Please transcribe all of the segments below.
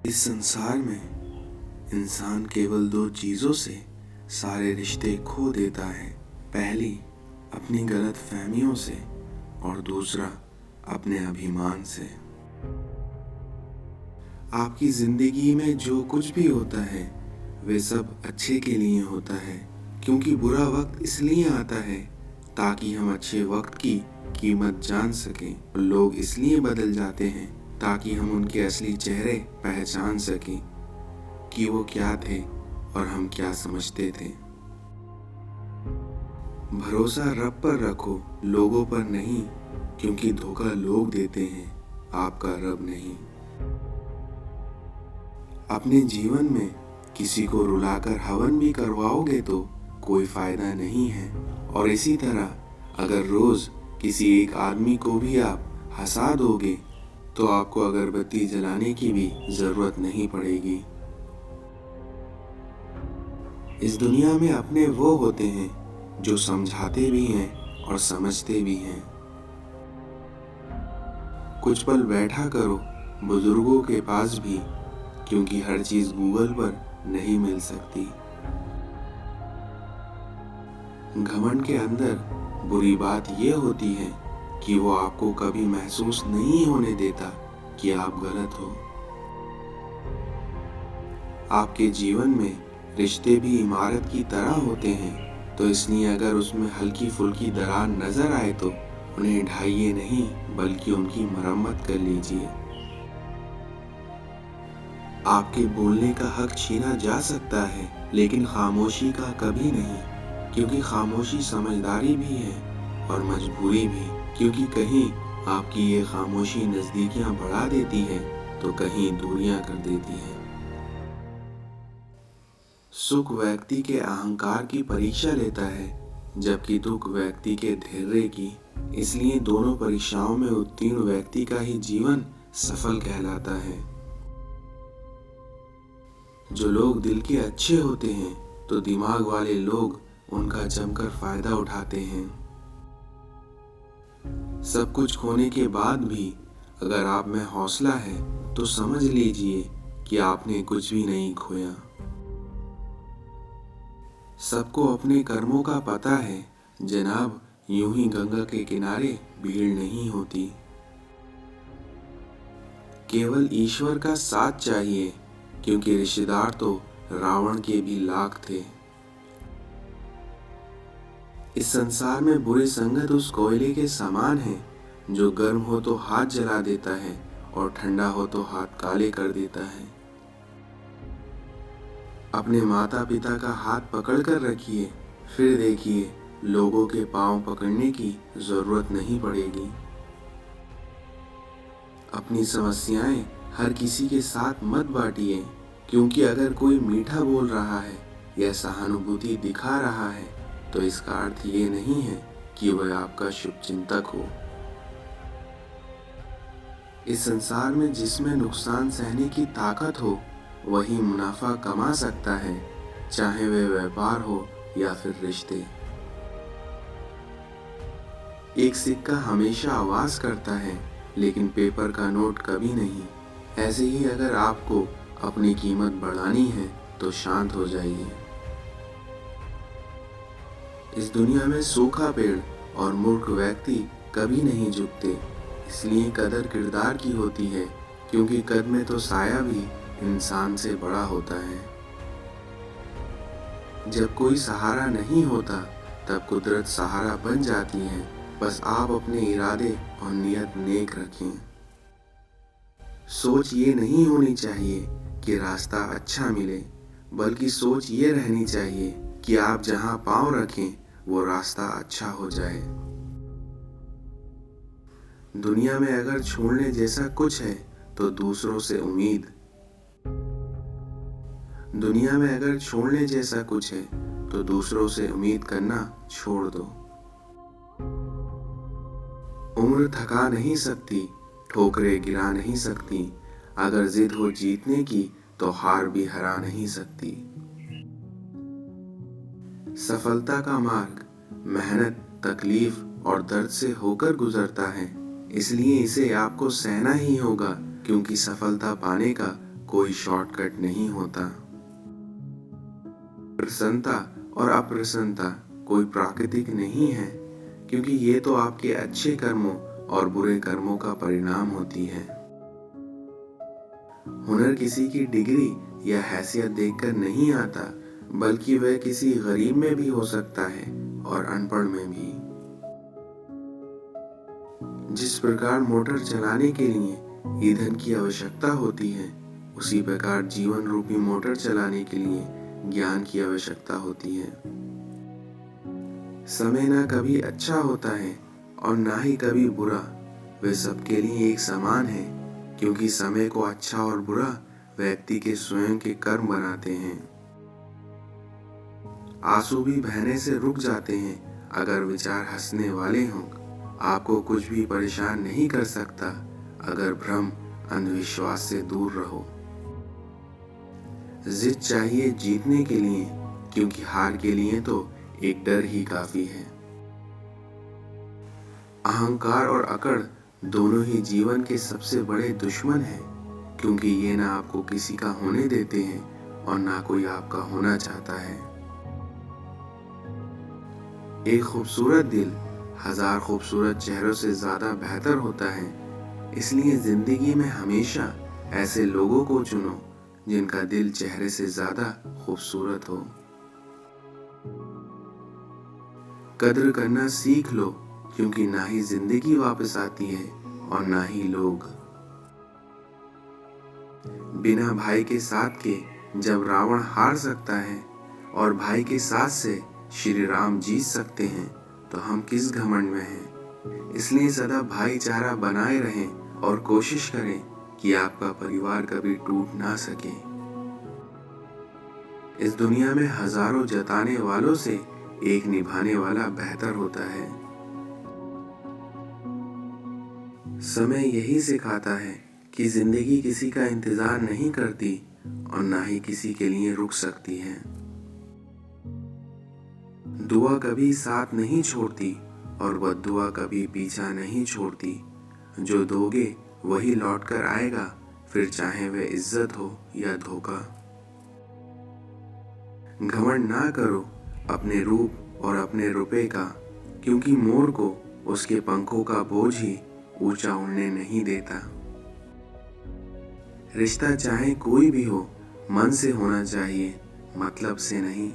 इस संसार में इंसान केवल दो चीज़ों से सारे रिश्ते खो देता है। पहली अपनी गलत फहमियों से और दूसरा अपने अभिमान से। आपकी जिंदगी में जो कुछ भी होता है वे सब अच्छे के लिए होता है, क्योंकि बुरा वक्त इसलिए आता है ताकि हम अच्छे वक्त की कीमत जान सकें। लोग इसलिए बदल जाते हैं ताकि हम उनके असली चेहरे पहचान सकें कि वो क्या थे और हम क्या समझते थे। भरोसा रब पर रखो, लोगों पर नहीं, क्योंकि धोखा लोग देते हैं, आपका रब नहीं। अपने जीवन में किसी को रुलाकर हवन भी करवाओगे तो कोई फायदा नहीं है, और इसी तरह अगर रोज किसी एक आदमी को भी आप हंसा दोगे तो आपको अगरबत्ती जलाने की भी जरूरत नहीं पड़ेगी। इस दुनिया में अपने वो होते हैं जो समझाते भी हैं और समझते भी हैं। कुछ पल बैठा करो बुजुर्गों के पास भी, क्योंकि हर चीज गूगल पर नहीं मिल सकती। घमंड के अंदर बुरी बात यह होती है कि वो आपको कभी महसूस नहीं होने देता कि आप गलत हो। आपके जीवन में रिश्ते भी इमारत की तरह होते हैं, तो इसलिए अगर उसमें हल्की फुल्की दरार नजर आए तो उन्हें ढाइए नहीं बल्कि उनकी मरम्मत कर लीजिए। आपके बोलने का हक छीना जा सकता है, लेकिन खामोशी का कभी नहीं, क्योंकि खामोशी समझदारी भी है और मजबूरी भी। क्योंकि कहीं आपकी ये खामोशी नजदीकियां बढ़ा देती है तो कहीं दूरियां कर देती है। सुख व्यक्ति के अहंकार की परीक्षा लेता है, जबकि दुख व्यक्ति के धैर्य की। इसलिए दोनों परीक्षाओं में उत्तीर्ण व्यक्ति का ही जीवन सफल कहलाता है। जो लोग दिल के अच्छे होते हैं तो दिमाग वाले लोग उनका जमकर फायदा उठाते हैं। सब कुछ खोने के बाद भी अगर आप में हौसला है तो समझ लीजिए कि आपने कुछ भी नहीं खोया। सबको अपने कर्मों का पता है जनाब, यूं ही गंगा के किनारे भीड़ नहीं होती। केवल ईश्वर का साथ चाहिए, क्योंकि रिश्तेदार तो रावण के भी लाख थे। इस संसार में बुरी संगत उस कोयले के समान है जो गर्म हो तो हाथ जला देता है और ठंडा हो तो हाथ काले कर देता है। अपने माता पिता का हाथ पकड़ कर रखिए, फिर देखिए लोगों के पांव पकड़ने की जरूरत नहीं पड़ेगी। अपनी समस्याएं हर किसी के साथ मत बांटिए, क्योंकि अगर कोई मीठा बोल रहा है या सहानुभूति दिखा रहा है तो इसका अर्थ ये नहीं है कि वह आपका शुभचिंतक हो। इस संसार में जिसमें नुकसान सहने की ताकत हो वही मुनाफा कमा सकता है, चाहे वह व्यापार हो या फिर रिश्ते। एक सिक्का हमेशा आवाज करता है, लेकिन पेपर का नोट कभी नहीं। ऐसे ही अगर आपको अपनी कीमत बढ़ानी है तो शांत हो जाइए। इस दुनिया में सूखा पेड़ और मूर्ख व्यक्ति कभी नहीं झुकते, इसलिए कदर किरदार की होती है, क्योंकि कद में तो साया भी इंसान से बड़ा होता है। जब कोई सहारा नहीं होता तब कुदरत सहारा बन जाती है। बस आप अपने इरादे और नियत नेक रखें। सोच ये नहीं होनी चाहिए कि रास्ता अच्छा मिले, बल्कि सोच ये रहनी चाहिए कि आप जहां पांव रखें वो रास्ता अच्छा हो जाए। दुनिया में अगर छोड़ने जैसा कुछ है तो दूसरों से उम्मीद। दुनिया में अगर छोड़ने जैसा कुछ है तो दूसरों से उम्मीद करना छोड़ दो। उम्र थका नहीं सकती, ठोकरें गिरा नहीं सकती। अगर जिद हो जीतने की तो हार भी हरा नहीं सकती। सफलता का मार्ग मेहनत, तकलीफ और दर्द से होकर गुजरता है, इसलिए इसे आपको सहना ही होगा, क्योंकि सफलता पाने का कोई शॉर्टकट नहीं होता। प्रसन्नता और अप्रसन्नता कोई प्राकृतिक नहीं है, क्योंकि ये तो आपके अच्छे कर्मों और बुरे कर्मों का परिणाम होती है। हुनर किसी की डिग्री या हैसियत देखकर नहीं आता, बल्कि वह किसी गरीब में भी हो सकता है और अनपढ़ में भी। जिस प्रकार मोटर चलाने के लिए ईंधन की आवश्यकता होती है, उसी प्रकार जीवन रूपी मोटर चलाने के लिए ज्ञान की आवश्यकता होती है। समय ना कभी अच्छा होता है और ना ही कभी बुरा, वे सबके लिए एक समान है, क्योंकि समय को अच्छा और बुरा व्यक्ति के स्वयं के कर्म बनाते हैं। आंसू भी बहने से रुक जाते हैं अगर विचार हंसने वाले हों। आपको कुछ भी परेशान नहीं कर सकता अगर भ्रम अंधविश्वास से दूर रहो। जिद चाहिए जीतने के लिए, क्योंकि हार के लिए तो एक डर ही काफी है। अहंकार और अकड़ दोनों ही जीवन के सबसे बड़े दुश्मन हैं, क्योंकि ये ना आपको किसी का होने देते हैं और ना कोई आपका होना चाहता है। एक खूबसूरत दिल हजार खूबसूरत चेहरों से ज्यादा बेहतर होता है। इसलिए जिंदगी में हमेशा ऐसे लोगों को चुनो जिनका दिल चेहरे से ज्यादा खूबसूरत हो। कद्र करना सीख लो, क्योंकि ना ही जिंदगी वापस आती है और ना ही लोग। बिना भाई के साथ के जब रावण हार सकता है और भाई के साथ से श्री राम जीत सकते हैं, तो हम किस घमंड में हैं। इसलिए सदा भाईचारा बनाए रहें और कोशिश करें कि आपका परिवार कभी टूट ना सके। इस दुनिया में हजारों जताने वालों से एक निभाने वाला बेहतर होता है। समय यही सिखाता है कि जिंदगी किसी का इंतजार नहीं करती और ना ही किसी के लिए रुक सकती है। दुआ कभी साथ नहीं छोड़ती और बद्दुआ कभी पीछा नहीं छोड़ती। जो दोगे वही लौट कर आएगा, फिर चाहे वह इज्जत हो या धोखा। घमंड ना करो अपने रूप और अपने रुपए का, क्योंकि मोर को उसके पंखों का बोझ ही ऊंचा उड़ने नहीं देता। रिश्ता चाहे कोई भी हो, मन से होना चाहिए, मतलब से नहीं।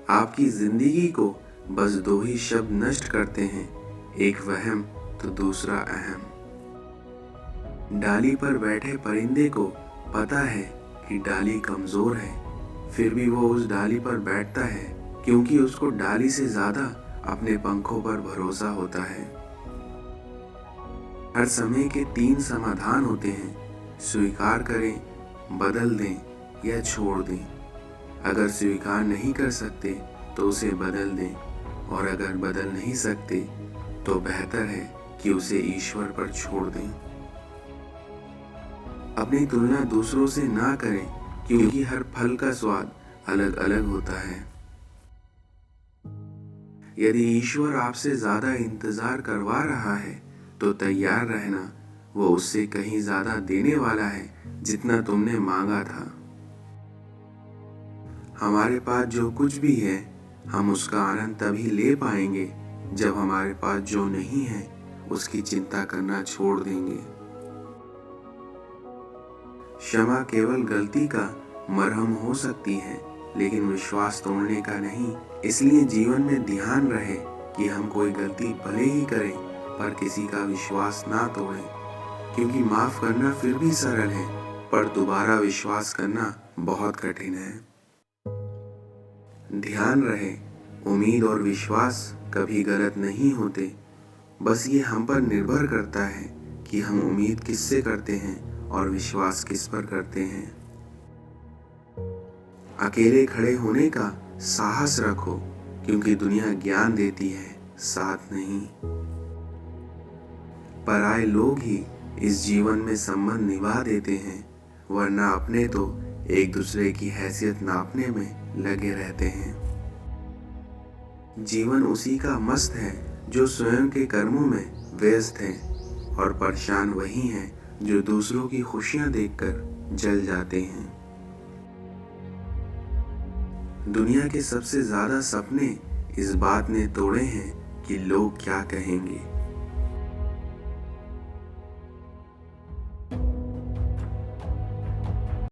आपकी जिंदगी को बस दो ही शब्द नष्ट करते हैं, एक वहम तो दूसरा अहम। डाली पर बैठे परिंदे को पता है कि डाली कमजोर है, फिर भी वो उस डाली पर बैठता है, क्योंकि उसको डाली से ज्यादा अपने पंखों पर भरोसा होता है। हर समय के 3 समाधान होते हैं, स्वीकार करें, बदल दें या छोड़ दें। अगर स्वीकार नहीं कर सकते तो उसे बदल दें, और अगर बदल नहीं सकते तो बेहतर है कि उसे ईश्वर पर छोड़ दें। अपनी तुलना दूसरों से ना करें, क्योंकि हर फल का स्वाद अलग अलग होता है। यदि ईश्वर आपसे ज्यादा इंतजार करवा रहा है तो तैयार रहना, वो उससे कहीं ज्यादा देने वाला है जितना तुमने मांगा था। हमारे पास जो कुछ भी है, हम उसका आनंद तभी ले पाएंगे जब हमारे पास जो नहीं है उसकी चिंता करना छोड़ देंगे। क्षमा केवल गलती का मरहम हो सकती है, लेकिन विश्वास तोड़ने का नहीं। इसलिए जीवन में ध्यान रहे कि हम कोई गलती भले ही करें, पर किसी का विश्वास ना तोड़ें, क्योंकि माफ करना फिर भी सरल है, पर दोबारा विश्वास करना बहुत कठिन है। ध्यान रहे, उम्मीद और विश्वास कभी गलत नहीं होते, बस ये हम पर निर्भर करता है कि हम उम्मीद किससे करते हैं और विश्वास किस पर करते हैं। अकेले खड़े होने का साहस रखो, क्योंकि दुनिया ज्ञान देती है, साथ नहीं। पराये लोग ही इस जीवन में संबंध निभा देते हैं, वरना अपने तो एक दूसरे की हैसियत नापने में लगे रहते हैं। जीवन उसी का मस्त है जो स्वयं के कर्मों में व्यस्त है, और परेशान वही हैं जो दूसरों की खुशियां देखकर जल जाते हैं। दुनिया के सबसे ज्यादा सपने इस बात ने तोड़े हैं कि लोग क्या कहेंगे।